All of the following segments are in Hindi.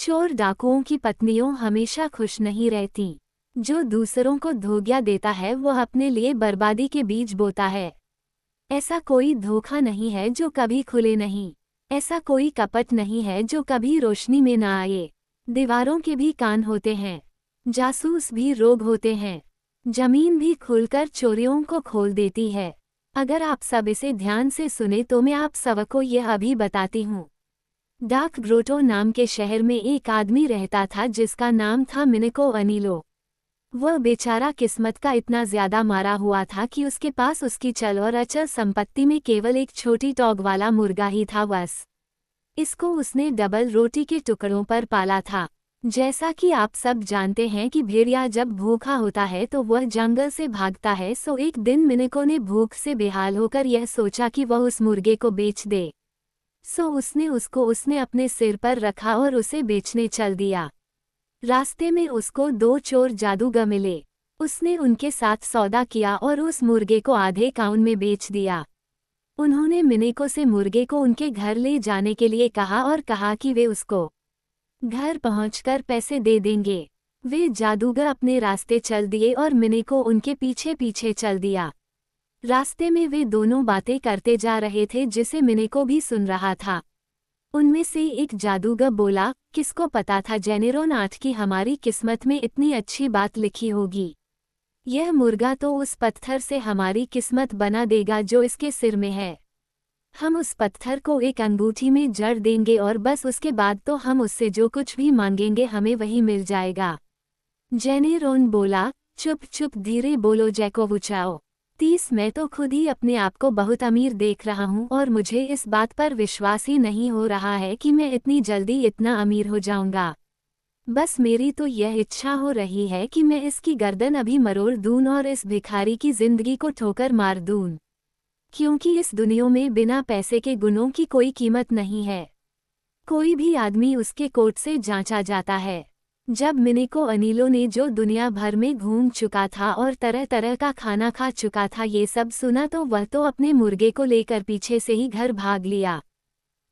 चोर डाकुओं की पत्नियों हमेशा खुश नहीं रहती। जो दूसरों को धोखा देता है वह अपने लिए बर्बादी के बीज बोता है। ऐसा कोई धोखा नहीं है जो कभी खुले नहीं। ऐसा कोई कपट नहीं है जो कभी रोशनी में ना आए। दीवारों के भी कान होते हैं, जासूस भी रोग होते हैं, जमीन भी खुलकर चोरियों को खोल देती है। अगर आप सब इसे ध्यान से सुने तो मैं आप सबको यह अभी बताती हूँ। डार्क ग्रोटो नाम के शहर में एक आदमी रहता था जिसका नाम था मिनिको अनिलो। वह बेचारा किस्मत का इतना ज्यादा मारा हुआ था कि उसके पास उसकी चल और अचल संपत्ति में केवल एक छोटी टॉग वाला मुर्गा ही था बस। इसको उसने डबल रोटी के टुकड़ों पर पाला था। जैसा कि आप सब जानते हैं कि भेड़िया जब भूखा होता है तो वह जंगल से भागता है। सो एक दिन मिनिको ने भूख से बेहाल होकर यह सोचा कि वह उस मुर्गे को बेच दे। सो उसने अपने सिर पर रखा और उसे बेचने चल दिया। रास्ते में उसको दो चोर जादूगर मिले। उसने उनके साथ सौदा किया और उस मुर्गे को आधे काउन में बेच दिया। उन्होंने मिनिको से मुर्गे को उनके घर ले जाने के लिए कहा और कहा कि वे उसको घर पहुंचकर पैसे दे देंगे। वे जादूगर अपने रास्ते चल दिए और मिनिको उनके पीछे पीछे चल दिया। रास्ते में वे दोनों बातें करते जा रहे थे जिसे मिनिको भी सुन रहा था। उनमें से एक जादूगर बोला, किसको पता था जेनेरोन 8 की हमारी किस्मत में इतनी अच्छी बात लिखी होगी। यह मुर्गा तो उस पत्थर से हमारी किस्मत बना देगा जो इसके सिर में है। हम उस पत्थर को एक अंगूठी में जड़ देंगे और बस उसके बाद तो हम उससे जो कुछ भी मांगेंगे हमें वही मिल जाएगा। जेनेरोन बोला, चुप चुप धीरे बोलो जैकोवुचाओ। 30 मैं तो खुद ही अपने आप को बहुत अमीर देख रहा हूँ और मुझे इस बात पर विश्वास ही नहीं हो रहा है कि मैं इतनी जल्दी इतना अमीर हो जाऊंगा। बस मेरी तो यह इच्छा हो रही है कि मैं इसकी गर्दन अभी मरोड़ दूं और इस भिखारी की जिंदगी को ठोकर मार दूं। क्योंकि इस दुनिया में बिना पैसे के गुणों की कोई कीमत नहीं है। कोई भी आदमी उसके कोट से जांचा जाता है। जब मिनिको अनिलो ने जो दुनिया भर में घूम चुका था और तरह तरह का खाना खा चुका था ये सब सुना तो वह तो अपने मुर्गे को लेकर पीछे से ही घर भाग लिया।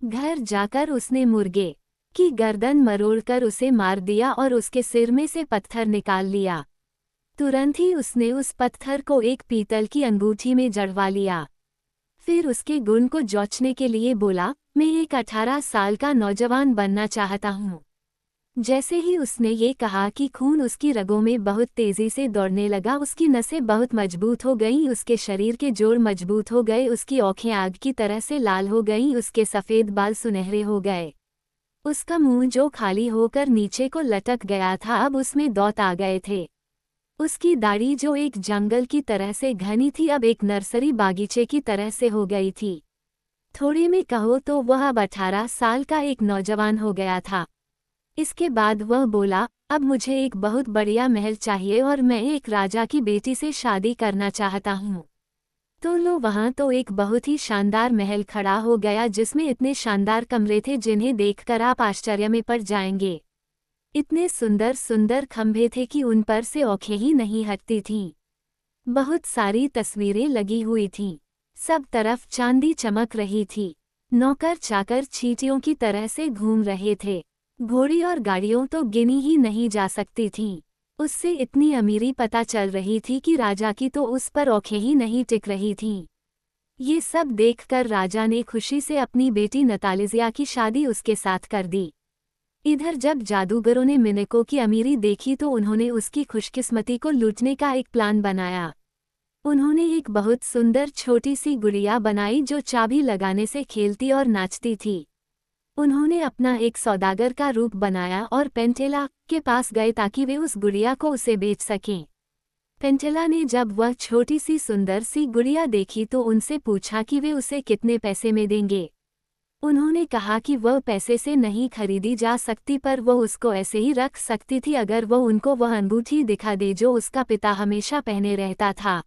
घर जाकर उसने मुर्गे की गर्दन मरोड़कर उसे मार दिया और उसके सिर में से पत्थर निकाल लिया। तुरंत ही उसने उस पत्थर को एक पीतल की अंगूठी में जड़वा लिया। फिर उसके गुण को जांचने के लिए बोला, मैं एक 18 साल का नौजवान बनना चाहता हूँ। जैसे ही उसने ये कहा कि खून उसकी रगों में बहुत तेजी से दौड़ने लगा। उसकी नसें बहुत मजबूत हो गईं, उसके शरीर के जोड़ मजबूत हो गए, उसकी आँखें आग की तरह से लाल हो गईं, उसके सफ़ेद बाल सुनहरे हो गए। उसका मुंह जो खाली होकर नीचे को लटक गया था अब उसमें दांत आ गए थे। उसकी दाढ़ी जो एक जंगल की तरह से घनी थी अब एक नर्सरी बागीचे की तरह से हो गई थी। थोड़े में कहो तो वह अब 18 साल का एक नौजवान हो गया था। इसके बाद वह बोला, अब मुझे एक बहुत बढ़िया महल चाहिए और मैं एक राजा की बेटी से शादी करना चाहता हूँ। तो लो वहाँ तो एक बहुत ही शानदार महल खड़ा हो गया जिसमें इतने शानदार कमरे थे जिन्हें देखकर आप आश्चर्य में पड़ जाएंगे। इतने सुंदर सुंदर खंभे थे कि उन पर से आँखें ही नहीं हटती थीं। बहुत सारी तस्वीरें लगी हुई थीं। सब तरफ चांदी चमक रही थी। नौकर चाकर चींटियों की तरह से घूम रहे थे। घोड़ी और गाड़ियों तो गिनी ही नहीं जा सकती थीं। उससे इतनी अमीरी पता चल रही थी कि राजा की तो उस पर आँखें ही नहीं टिक रही थीं। ये सब देखकर राजा ने खुशी से अपनी बेटी नतालिजिया की शादी उसके साथ कर दी। इधर जब जादूगरों ने मिनिको की अमीरी देखी तो उन्होंने उसकी खुशकिस्मती को लूटने का एक प्लान बनाया। उन्होंने एक बहुत सुंदर छोटी सी गुड़िया बनाई जो चाबी लगाने से खेलती और नाचती थी। उन्होंने अपना एक सौदागर का रूप बनाया और पेंटेला के पास गए ताकि वे उस गुड़िया को उसे बेच सकें। पेंटेला ने जब वह छोटी सी सुंदर सी गुड़िया देखी तो उनसे पूछा कि वे उसे कितने पैसे में देंगे। उन्होंने कहा कि वह पैसे से नहीं खरीदी जा सकती पर वह उसको ऐसे ही रख सकती थी अगर वह उनको वह अंगूठी दिखा दे जो उसका पिता हमेशा पहने रहता था,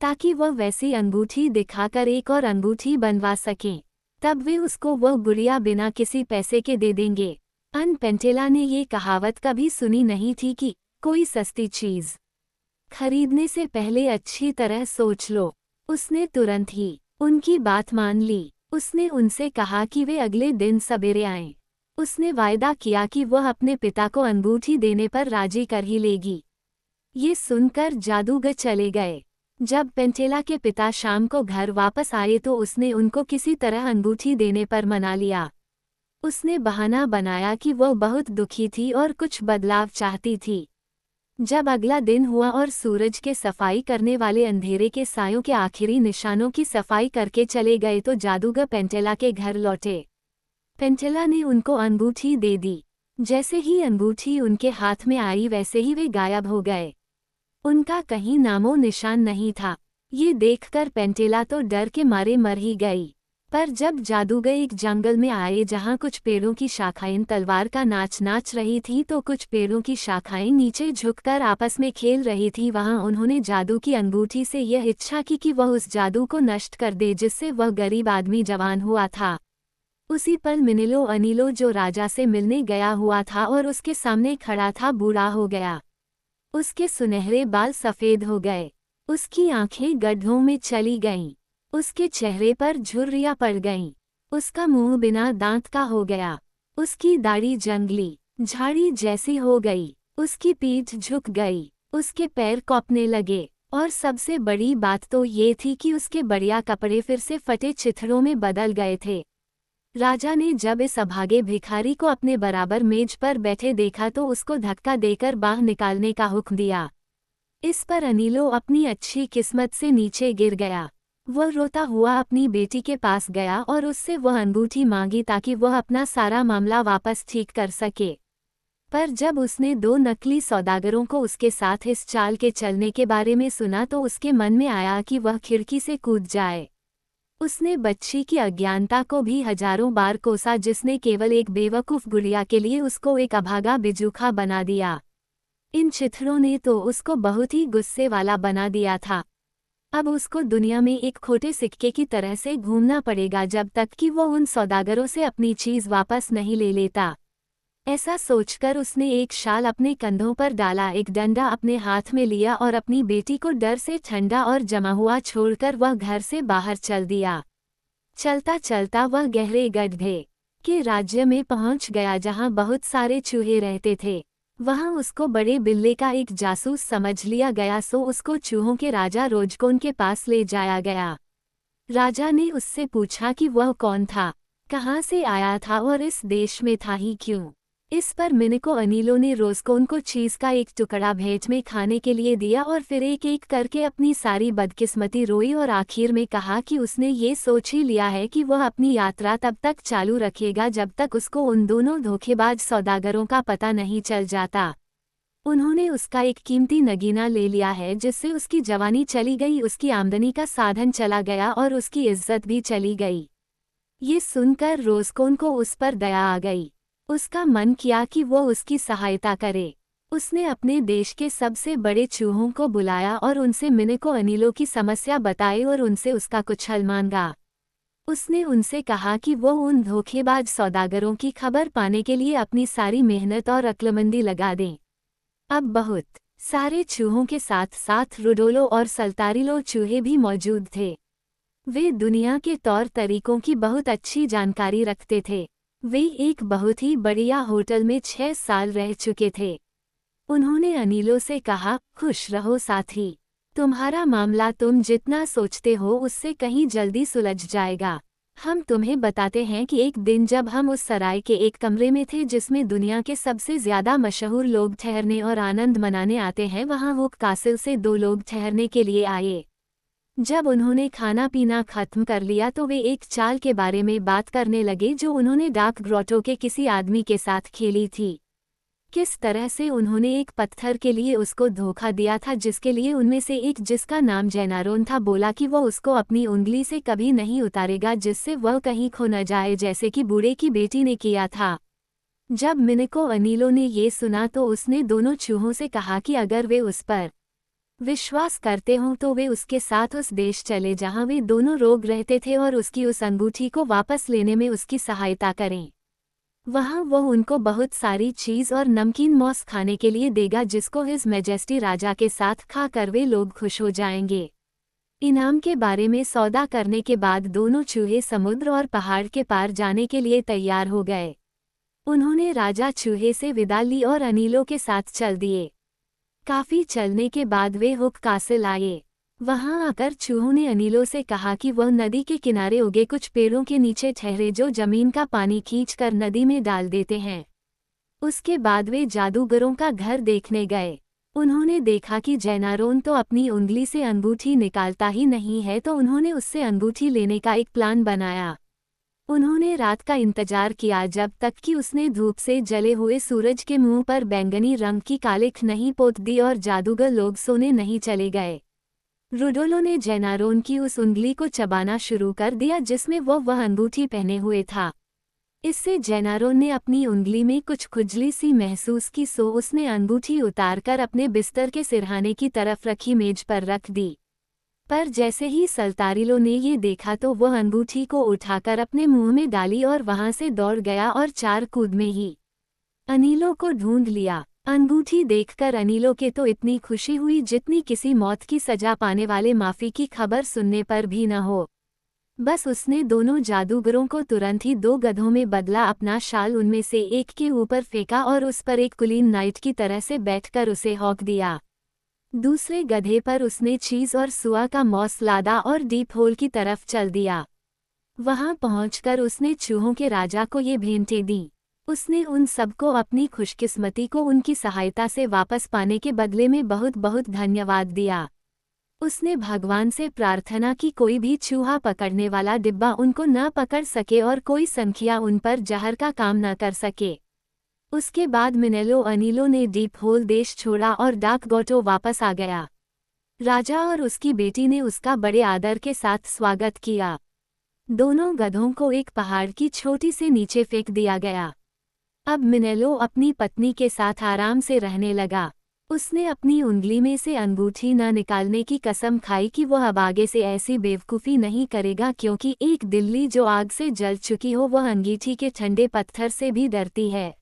ताकि वह वैसी अंगूठी दिखाकर एक और अंगूठी बनवा सकें। तब वे उसको वह गुड़िया बिना किसी पैसे के दे देंगे। पेंटेला ने ये कहावत कभी सुनी नहीं थी कि कोई सस्ती चीज़ खरीदने से पहले अच्छी तरह सोच लो। उसने तुरंत ही उनकी बात मान ली। उसने उनसे कहा कि वे अगले दिन सवेरे आएं। उसने वायदा किया कि वह अपने पिता को अंगूठी देने पर राजी कर ही लेगी। ये सुनकर जादूगर चले गए। जब पेंटेला के पिता शाम को घर वापस आए तो उसने उनको किसी तरह अंगूठी देने पर मना लिया। उसने बहाना बनाया कि वह बहुत दुखी थी और कुछ बदलाव चाहती थी। जब अगला दिन हुआ और सूरज के सफाई करने वाले अंधेरे के सायों के आखिरी निशानों की सफाई करके चले गए तो जादूगर पेंटेला के घर लौटे। पेंटेला ने उनको अंगूठी दे दी। जैसे ही अंगूठी उनके हाथ में आई वैसे ही वे गायब हो गए। उनका कहीं नामो निशान नहीं था। ये देखकर पेंटेला तो डर के मारे मर ही गई। पर जब जादूगर एक जंगल में आए जहां कुछ पेड़ों की शाखाएं तलवार का नाच नाच रही थी तो कुछ पेड़ों की शाखाएं नीचे झुककर आपस में खेल रही थी, वहां उन्होंने जादू की अंगूठी से यह इच्छा की कि वह उस जादू को नष्ट कर दे जिससे वह गरीब आदमी जवान हुआ था। उसी पल मिनिलो अनिलो जो राजा से मिलने गया हुआ था और उसके सामने खड़ा था बूढ़ा हो गया। उसके सुनहरे बाल सफ़ेद हो गए। उसकी आंखें गड्ढों में चली गईं। उसके चेहरे पर झुर्रियां पड़ गईं। उसका मुंह बिना दांत का हो गया। उसकी दाढ़ी जंगली झाड़ी जैसी हो गई। उसकी पीठ झुक गई। उसके पैर कौपने लगे। और सबसे बड़ी बात तो ये थी कि उसके बढ़िया कपड़े फिर से फटे चिथड़ों में बदल गए थे। राजा ने जब इस अभागे भिखारी को अपने बराबर मेज पर बैठे देखा तो उसको धक्का देकर बाहर निकालने का हुक्म दिया। इस पर अनिलो अपनी अच्छी किस्मत से नीचे गिर गया। वह रोता हुआ अपनी बेटी के पास गया और उससे वह अंगूठी मांगी ताकि वह अपना सारा मामला वापस ठीक कर सके। पर जब उसने दो नकली सौदागरों को उसके साथ इस चाल के चलने के बारे में सुना तो उसके मन में आया कि वह खिड़की से कूद जाए। उसने बच्ची की अज्ञानता को भी हजारों बार कोसा जिसने केवल एक बेवकूफ़ गुड़िया के लिए उसको एक अभागा बिजूखा बना दिया। इन चिथड़ों ने तो उसको बहुत ही गुस्से वाला बना दिया था। अब उसको दुनिया में एक खोटे सिक्के की तरह से घूमना पड़ेगा जब तक कि वो उन सौदागरों से अपनी चीज़ वापस नहीं ले लेता। ऐसा सोचकर उसने एक शाल अपने कंधों पर डाला, एक डंडा अपने हाथ में लिया और अपनी बेटी को डर से ठंडा और जमा हुआ छोड़कर वह घर से बाहर चल दिया। चलता चलता वह गहरे गड्ढे के राज्य में पहुंच गया जहां बहुत सारे चूहे रहते थे। वहां उसको बड़े बिल्ले का एक जासूस समझ लिया गया, सो उसको चूहों के राजा रोजकोन के पास ले जाया गया। राजा ने उससे पूछा कि वह कौन था, कहाँ से आया था और इस देश में था ही क्यों। इस पर मिनिको अनिलो ने रोजकोन को चीज़ का एक टुकड़ा भेंट में खाने के लिए दिया और फिर एक एक करके अपनी सारी बदकिस्मती रोई और आखिर में कहा कि उसने ये सोच ही लिया है कि वह अपनी यात्रा तब तक चालू रखेगा जब तक उसको उन दोनों धोखेबाज सौदागरों का पता नहीं चल जाता। उन्होंने उसका एक कीमती नगीना ले लिया है जिससे उसकी जवानी चली गई, उसकी आमदनी का साधन चला गया और उसकी इज्जत भी चली गई। ये सुनकर रोजकोन को उस पर दया आ गई। उसका मन किया कि वो उसकी सहायता करे। उसने अपने देश के सबसे बड़े चूहों को बुलाया और उनसे मिनिको अनिलो की समस्या बताई और उनसे उसका कुछ हल मांगा। उसने उनसे कहा कि वो उन धोखेबाज सौदागरों की खबर पाने के लिए अपनी सारी मेहनत और अक्लमंदी लगा दें। अब बहुत सारे चूहों के साथ साथ रुडोलो और सल्तारिलो चूहे भी मौजूद थे। वे दुनिया के तौर तरीकों की बहुत अच्छी जानकारी रखते थे। वे एक बहुत ही बढ़िया होटल में 6 साल रह चुके थे। उन्होंने अनिलो से कहा, खुश रहो साथी, तुम्हारा मामला तुम जितना सोचते हो उससे कहीं जल्दी सुलझ जाएगा। हम तुम्हें बताते हैं कि एक दिन जब हम उस सराय के एक कमरे में थे जिसमें दुनिया के सबसे ज़्यादा मशहूर लोग ठहरने और आनंद मनाने आते हैं, वहाँ वुक कासिल से 2 लोग ठहरने के लिए आए। जब उन्होंने खाना पीना खत्म कर लिया तो वे एक चाल के बारे में बात करने लगे जो उन्होंने डाक ग्रोटो के किसी आदमी के साथ खेली थी। किस तरह से उन्होंने एक पत्थर के लिए उसको धोखा दिया था जिसके लिए उनमें से एक, जिसका नाम जैनारोन था, बोला कि वो उसको अपनी उंगली से कभी नहीं उतारेगा जिससे वह कहीं खो न जाए, जैसे कि बूढ़े की बेटी ने किया था। जब मिनिको अनिलो ने ये सुना तो उसने दोनों चूहों से कहा कि अगर वे उस पर विश्वास करते हों तो वे उसके साथ उस देश चले जहां वे दोनों रोग रहते थे और उसकी उस अंगूठी को वापस लेने में उसकी सहायता करें। वहां वो उनको बहुत सारी चीज़ और नमकीन मौस खाने के लिए देगा जिसको हिज मैजेस्टी राजा के साथ खाकर वे लोग खुश हो जाएंगे। इनाम के बारे में सौदा करने के बाद दोनों चूहे समुद्र और पहाड़ के पार जाने के लिए तैयार हो गए। उन्होंने राजा चूहे से विदा ली और अनिलों के साथ चल दिए। काफी चलने के बाद वे हुक कासिल आए। वहां आकर चूहों ने अनिलों से कहा कि वह नदी के किनारे उगे कुछ पेड़ों के नीचे ठहरे जो जमीन का पानी खींचकर नदी में डाल देते हैं। उसके बाद वे जादूगरों का घर देखने गए। उन्होंने देखा कि जैनारोन तो अपनी उंगली से अंगूठी निकालता ही नहीं है, तो उन्होंने उससे अंगूठी लेने का एक प्लान बनाया। उन्होंने रात का इंतजार किया जब तक कि उसने धूप से जले हुए सूरज के मुंह पर बैंगनी रंग की कालिख नहीं पोत दी और जादूगर लोग सोने नहीं चले गए। रुडोलो ने जैनारोन की उस उंगली को चबाना शुरू कर दिया जिसमें वह अंगूठी पहने हुए था। इससे जैनारोन ने अपनी उंगली में कुछ खुजली सी महसूस की, सो उसने अंगूठी उतारकर अपने बिस्तर के सिरहाने की तरफ रखी मेज पर रख दी। पर जैसे ही सल्तारिलो ने ये देखा तो वह अंगूठी को उठाकर अपने मुंह में डाली और वहां से दौड़ गया और 4 कूद में ही अनिलो को ढूंढ लिया। अंगूठी देखकर अनिलो के तो इतनी खुशी हुई जितनी किसी मौत की सजा पाने वाले माफी की खबर सुनने पर भी न हो। बस उसने दोनों जादूगरों को तुरंत ही 2 गधों में बदला, अपना शाल उनमें से एक के ऊपर फेंका और उस पर एक कुलीन नाइट की तरह से बैठकर उसे हौंक दिया। दूसरे गधे पर उसने चीज और सुआ का मौस लादा और डीप होल की तरफ चल दिया। वहां पहुंचकर उसने चूहों के राजा को ये भेंटें दी। उसने उन सबको अपनी खुशकिस्मती को उनकी सहायता से वापस पाने के बदले में बहुत बहुत धन्यवाद दिया। उसने भगवान से प्रार्थना की कोई भी चूहा पकड़ने वाला डिब्बा उनको न पकड़ सके और कोई संख्या उन पर जहर का काम न कर सके। उसके बाद मिनेलो अनिलो ने डीप होल देश छोड़ा और डाक गोटो वापस आ गया। राजा और उसकी बेटी ने उसका बड़े आदर के साथ स्वागत किया। दोनों गधों को एक पहाड़ की छोटी से नीचे फेंक दिया गया। अब मिनेलो अपनी पत्नी के साथ आराम से रहने लगा। उसने अपनी उंगली में से अंगूठी न निकालने की कसम खाई कि वह अब आगे से ऐसी बेवकूफ़ी नहीं करेगा, क्योंकि एक दिल्ली जो आग से जल चुकी हो वह अंगीठी के ठंडे पत्थर से भी डरती है।